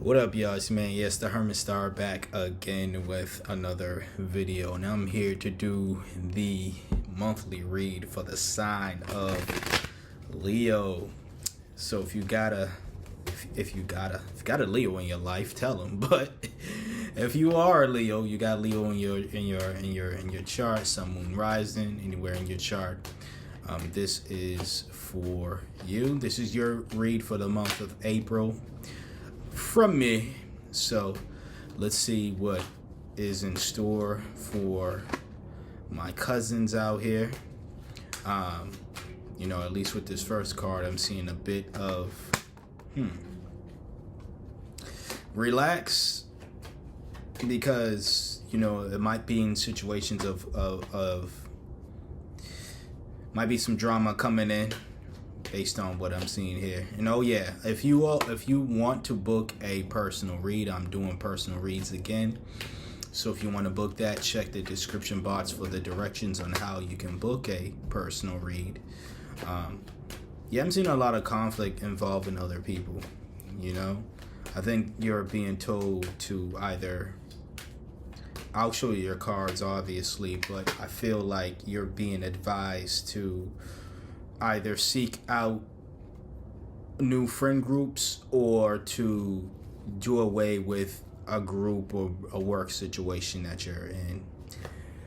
What up, y'all? It's man, yes, the Hermit Star back again with another video, and I'm here to do the monthly read for the sign of Leo. So if you got a Leo in your life, tell him. But if you are a Leo, you got Leo in your chart, sun, moon, rising, anywhere in your chart. This is for you. This is your read for the month of April from me. So let's see what is in store for my cousins out here. At least with this first card, I'm seeing a bit of relax, because it might be in situations of might be some drama coming in based on what I'm seeing here. And oh yeah, if you want to book a personal read, I'm doing personal reads again. So if you want to book that, check the description box for the directions on how you can book a personal read. I'm seeing a lot of conflict involving other people. I think you're being told to either, I'll show you your cards obviously, but I feel like you're being advised to either seek out new friend groups or to do away with a group or a work situation that you're in.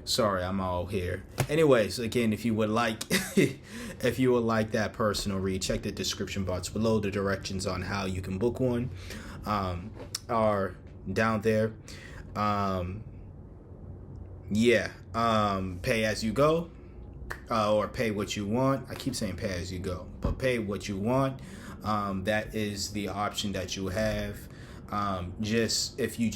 Sorry, I'm all here. Anyways, again, if you would like that personal read, check the description box below. The directions on how you can book one are down there. Pay as you go. Or pay what you want. I keep saying pay as you go, but pay what you want. That is the option that you have. Just if you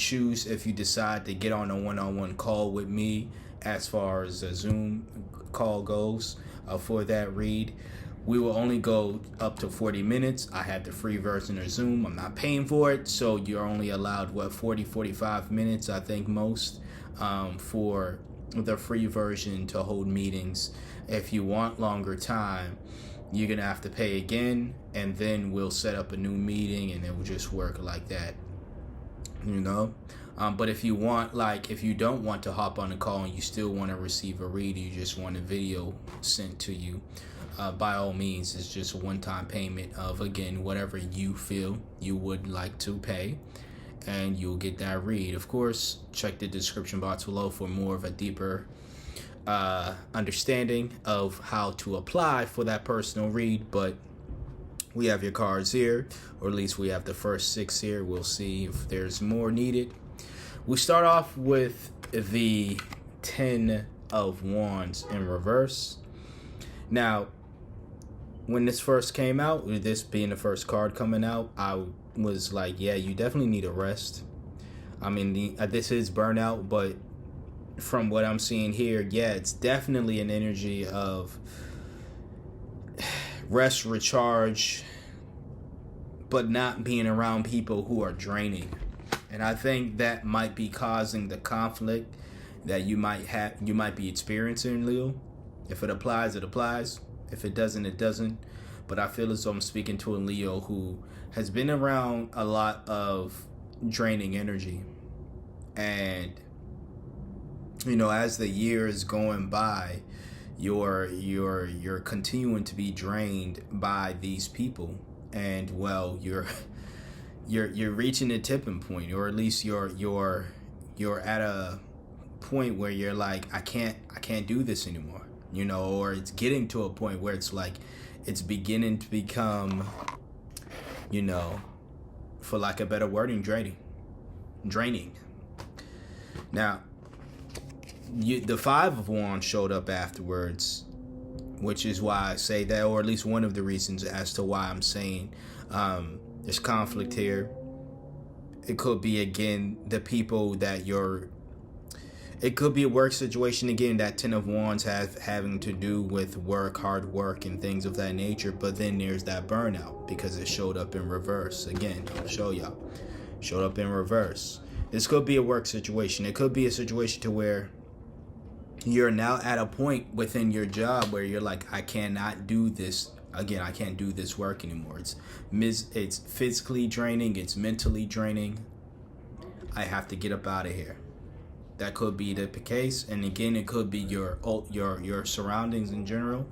decide to get on a one-on-one call with me, as far as a Zoom call goes, for that read, we will only go up to 40 minutes. I have the free version of Zoom. I'm not paying for it, so you're only allowed 45 minutes, I think, most, for the free version to hold meetings. If you want longer time, you're gonna have to pay again, and then we'll set up a new meeting, and it will just work like that. But if you don't want to hop on a call and you still want to receive a read, you just want a video sent to you, by all means, it's just a one-time payment of, again, whatever you feel you would like to pay, and you'll get that read. Of course, check the description box below for more of a deeper understanding of how to apply for that personal read. But we have your cards here, or at least we have the first 6 here. We'll see if there's more needed. We start off with the 10 of Wands in reverse. Now, when this first came out, with this being the first card coming out, I was like, yeah, you definitely need a rest. I mean, this is burnout, but from what I'm seeing here, yeah, it's definitely an energy of rest, recharge, but not being around people who are draining. And I think that might be causing the conflict that you might be experiencing, Leo. If it applies, it applies. If it doesn't, it doesn't. But I feel as though I'm speaking to a Leo who has been around a lot of draining energy. And as the year is going by, you're continuing to be drained by these people, and well, you're reaching a tipping point, or at least you're at a point where you're like, I can't do this anymore, or it's getting to a point where it's like it's beginning to become, for lack of better wording, draining. Now, the 5 of Wands showed up afterwards, which is why I say that, or at least one of the reasons as to why I'm saying there's conflict here. It could be, again, the people that it could be a work situation, again, that 10 of Wands having to do with work, hard work, and things of that nature. But then there's that burnout because it showed up in reverse. Again, I'll show y'all. Showed up in reverse. This could be a work situation. It could be a situation to where you're now at a point within your job where you're like, I cannot do this Again, I can't do this work anymore. It's physically draining. It's mentally draining. I have to get up out of here. That could be the case, and again, it could be your surroundings in general.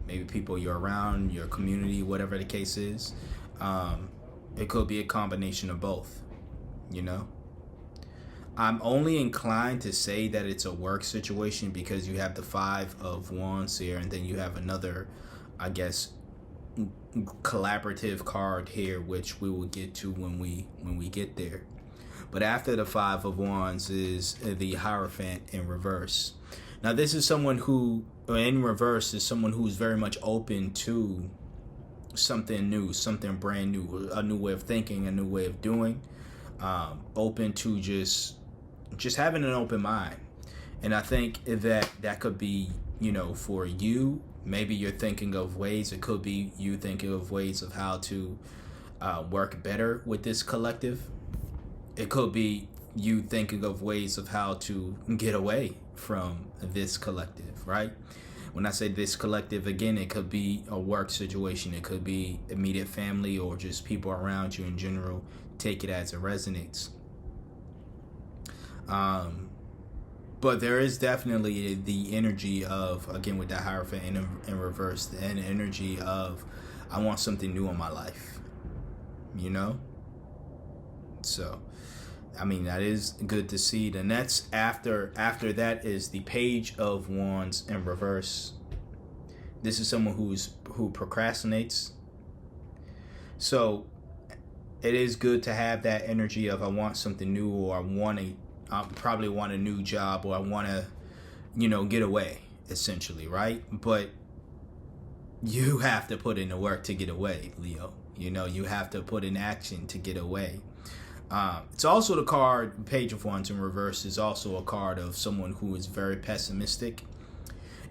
Maybe people you're around, your community, whatever the case is. It could be a combination of both. You know, I'm only inclined to say that it's a work situation because you have the 5 of Wands here, and then you have another, I guess, collaborative card here, which we will get to when we get there. But after the 5 of Wands is the Hierophant in reverse. Now, this is someone who, in reverse, is someone who's very much open to something new, something brand new, a new way of thinking, a new way of doing, open to just having an open mind. And I think that could be, you know, for you, maybe you're thinking of ways, it could be you thinking of ways of how to work better with this collective. It could be you thinking of ways of how to get away from this collective, right? When I say this collective, again, it could be a work situation. It could be immediate family or just people around you in general. Take it as it resonates. But there is definitely the energy of, again, with that Hierophant in reverse, the energy of, I want something new in my life, you know? So, I mean, that is good to see. The next after that is the Page of Wands in reverse. This is someone who procrastinates. So it is good to have that energy of, I want something new, or I probably want a new job, or I want to, you know, get away, essentially, right? But you have to put in the work to get away, Leo. You know, you have to put in action to get away. It's also the card, Page of Wands in reverse, is also a card of someone who is very pessimistic.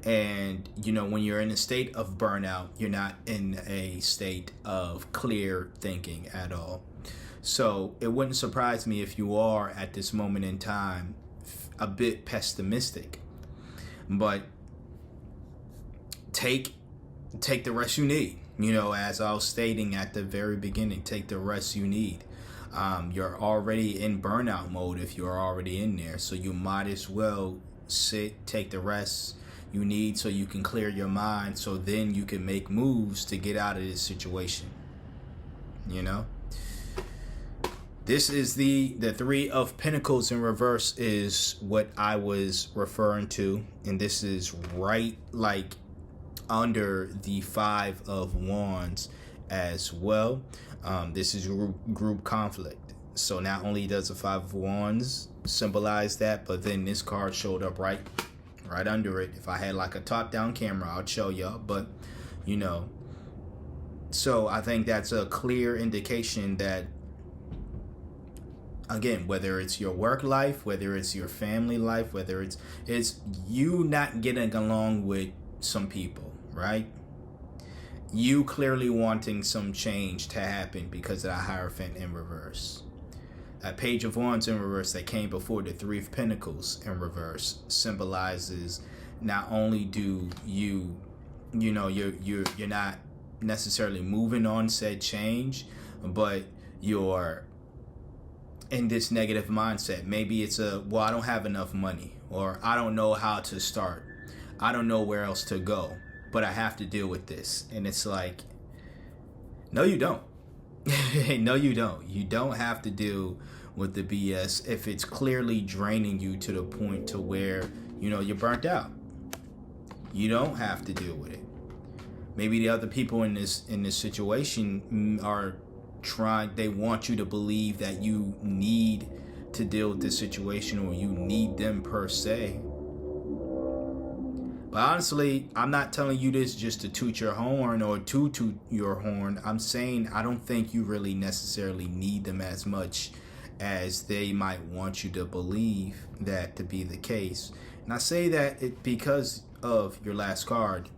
And, you know, when you're in a state of burnout, you're not in a state of clear thinking at all. So it wouldn't surprise me if you are at this moment in time a bit pessimistic. But take the rest you need. You know, as I was stating at the very beginning, take the rest you need. You're already in burnout mode if you're already in there. So you might as well take the rest you need so you can clear your mind, so then you can make moves to get out of this situation. You know? This is the 3 of Pentacles in reverse is what I was referring to. And this is right like under the 5 of Wands as well. This is group conflict. So not only does the 5 of Wands symbolize that, but then this card showed up right under it. If I had like a top-down camera, I'd show y'all. But, you know, so I think that's a clear indication that, again, whether it's your work life, whether it's your family life, whether it's you not getting along with some people, right? You clearly wanting some change to happen because of the Hierophant in reverse. That Page of Wands in reverse that came before the 3 of Pentacles in reverse symbolizes not only do you're not necessarily moving on said change, but you're in this negative mindset. Maybe it's I don't have enough money, or I don't know how to start. I don't know where else to go, but I have to deal with this. And it's like, no, you don't. No, you don't. You don't have to deal with the BS if it's clearly draining you to the point to where, you know, you're burnt out. You don't have to deal with it. Maybe the other people in this situation are they want you to believe that you need to deal with this situation, or you need them per se. But honestly, I'm not telling you this just to toot your horn or to toot your horn. I'm saying I don't think you really necessarily need them as much as they might want you to believe that to be the case. And I say that because of your last card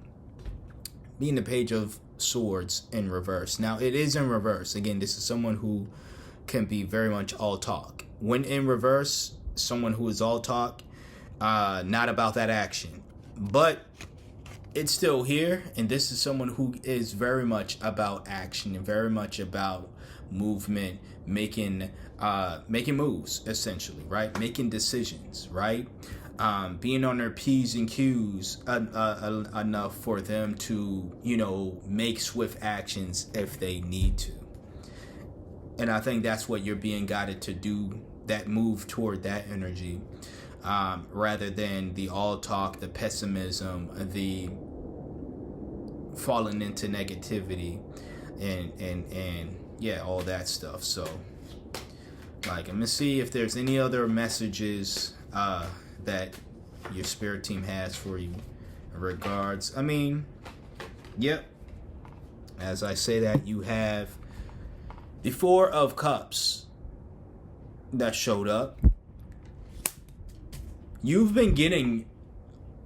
being the Page of Swords in reverse. Now, it is in reverse. Again, this is someone who can be very much all talk. When in reverse, someone who is all talk, not about that action. But it's still here, and this is someone who is very much about action and very much about movement, making moves, essentially, right? Making decisions, right? Being on their P's and Q's enough for them to, make swift actions if they need to. And I think that's what you're being guided to do, that move toward that energy, rather than the all talk, the pessimism, the falling into negativity, and yeah, all that stuff. So, like, I'm gonna see if there's any other messages that your spirit team has for you in regards. I mean, yep. As I say that, you have the Four of Cups that showed up. You've been getting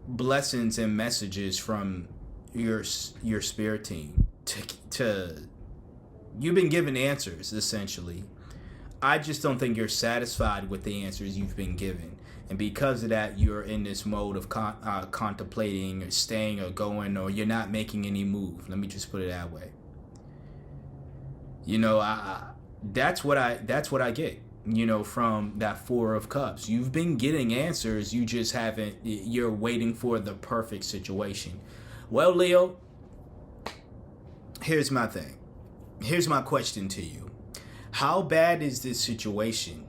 blessings and messages from your spirit team to you've been given answers, essentially. I just don't think you're satisfied with the answers you've been given, and because of that, you're in this mode of contemplating or staying or going, or you're not making any move. Let me just put it that way. That's what I get, from that Four of Cups. You've been getting answers, you just haven't, you're waiting for the perfect situation. Well, Leo, here's my thing. Here's my question to you. How bad is this situation?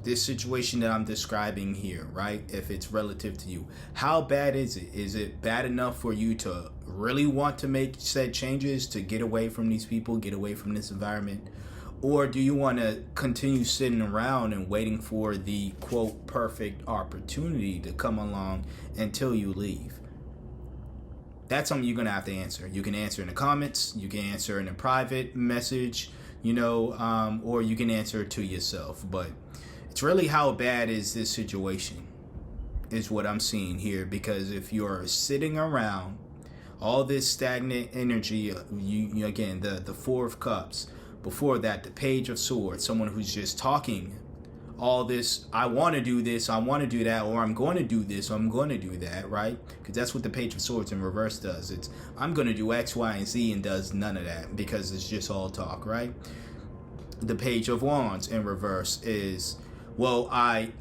This situation that I'm describing here, right? If it's relative to you, how bad is it? Is it bad enough for you to really want to make said changes, to get away from these people, get away from this environment? Or do you want to continue sitting around and waiting for the, quote, perfect opportunity to come along until you leave? That's something you're going to have to answer. You can answer in the comments, you can answer in a private message, or you can answer it to yourself. But it's really, how bad is this situation is what I'm seeing here. Because if you're sitting around, all this stagnant energy, you again, the Four of Cups, before that, the Page of Swords, someone who's just talking all this, I want to do this, I want to do that, or I'm going to do this, or I'm going to do that, right? Because that's what the Page of Swords in reverse does. It's, I'm going to do X, Y, and Z, and does none of that because it's just all talk, right? The Page of Wands in reverse is, well, I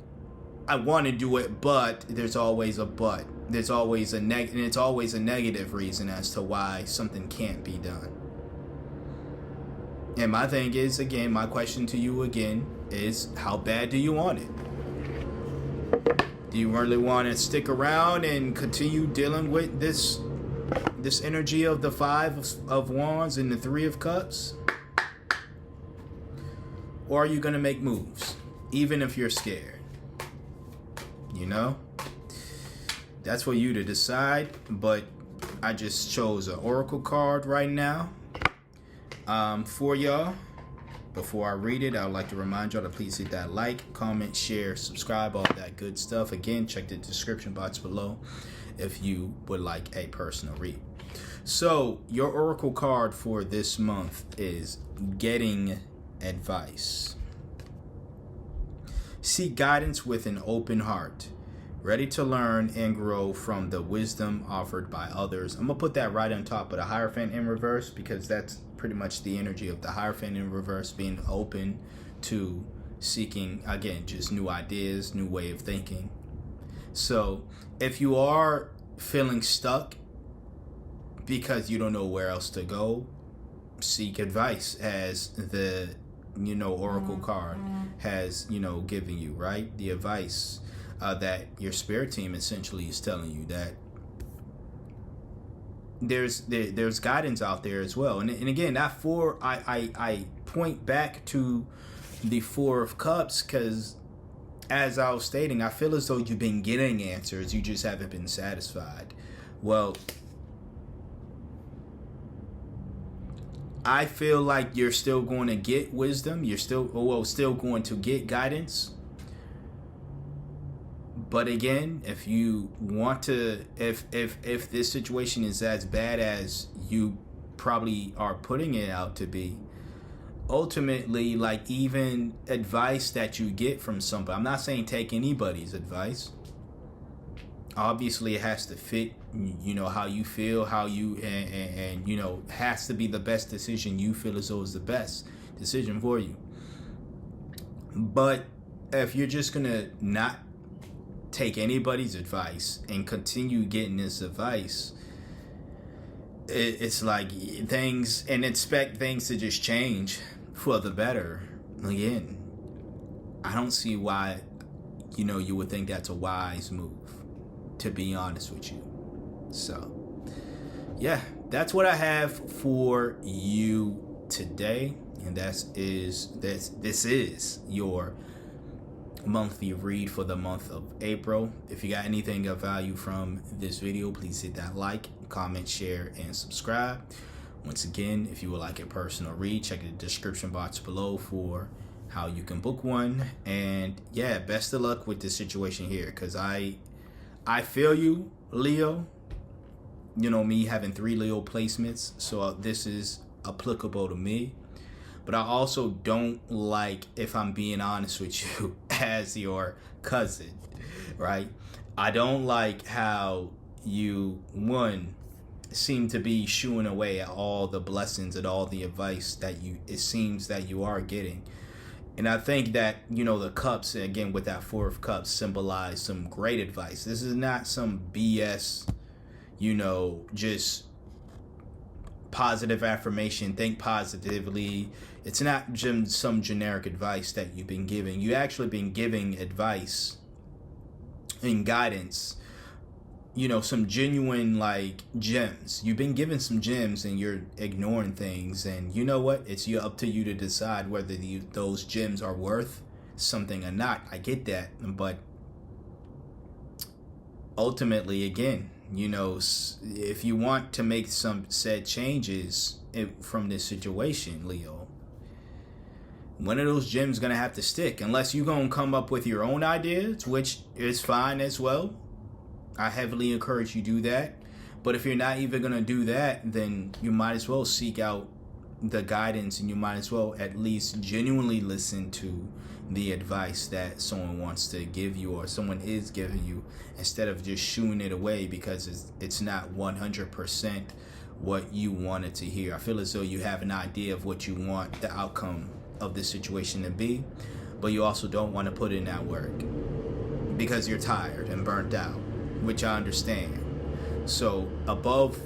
want to do it, but there's always a but. There's always and it's always a negative reason as to why something can't be done. And my thing is, again, my question to you again is, how bad do you want it? Do you really want to stick around and continue dealing with this energy of the Five of Wands and the Three of Cups? Or are you going to make moves, even if you're scared? That's for you to decide, but I just chose an oracle card right now for y'all. Before I read it, I would like to remind y'all to please hit that like, comment, share, subscribe, all that good stuff. Again, check the description box below if you would like a personal read. So, your oracle card for this month is Getting Advice. Seek guidance with an open heart, ready to learn and grow from the wisdom offered by others. I'm going to put that right on top of the Hierophant in reverse, because that's pretty much the energy of the Hierophant in reverse, being open to seeking, again, just new ideas, new way of thinking. So if you are feeling stuck because you don't know where else to go, seek advice, as the oracle card has given you, right? The advice that your spirit team essentially is telling you, that there's guidance out there as well. And again, that four, I point back to the Four of Cups, because as I was stating, I feel as though you've been getting answers, you just haven't been satisfied. Well, I feel like you're still going to get wisdom. You're still going to get guidance. But again, if you want to, if this situation is as bad as you probably are putting it out to be, ultimately, like, even advice that you get from somebody, I'm not saying take anybody's advice. Obviously, it has to fit, how you feel, how you, and has to be the best decision you feel as though is the best decision for you. But if you're just going to not take anybody's advice and continue getting this advice, it's like things, and expect things to just change for the better. Again, I don't see why, you would think that's a wise move, to be honest with you. So, yeah, that's what I have for you today. And this is your monthly read for the month of April. If you got anything of value from this video, please hit that like, comment, share, and subscribe. Once again, if you would like a personal read, check the description box below for how you can book one. And yeah, best of luck with this situation here, because I feel you, Leo. Me having 3 Leo placements, so this is applicable to me. But I also don't like, if I'm being honest with you, as your cousin, right? I don't like how you, seem to be shooing away at all the blessings and all the advice that it seems that you are getting. And I think that, the cups, again, with that 4 of Cups, symbolize some great advice. This is not some BS, just positive affirmation, think positively. It's not some generic advice that you've been giving. You actually been giving advice and guidance, some genuine gems. You've been given some gems and you're ignoring things. And you know what? It's up to you to decide whether those gems are worth something or not. I get that. But ultimately, again, if you want to make some said changes from this situation, Leo, one of those gems gonna have to stick, unless you're gonna come up with your own ideas, which is fine as well. I heavily encourage you do that. But if you're not even gonna do that, then you might as well seek out the guidance, and you might as well at least genuinely listen to the advice that someone wants to give you, or someone is giving you, instead of just shooing it away because it's not 100% what you wanted to hear. I feel as though you have an idea of what you want the outcome of this situation to be, but you also don't want to put in that work because you're tired and burnt out, which I understand. So above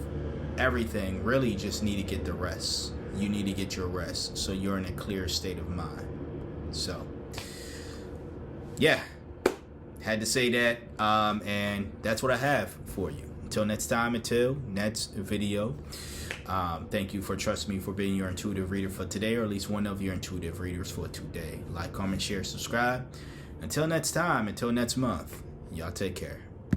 everything, really just need to get the rest. You need to get your rest so you're in a clear state of mind. So yeah, had to say that, and that's what I have for you. Until next time, until next video, thank you for trusting me for being your intuitive reader for today, or at least one of your intuitive readers for today. Like, comment, share, subscribe. Until next time, until next month, y'all take care.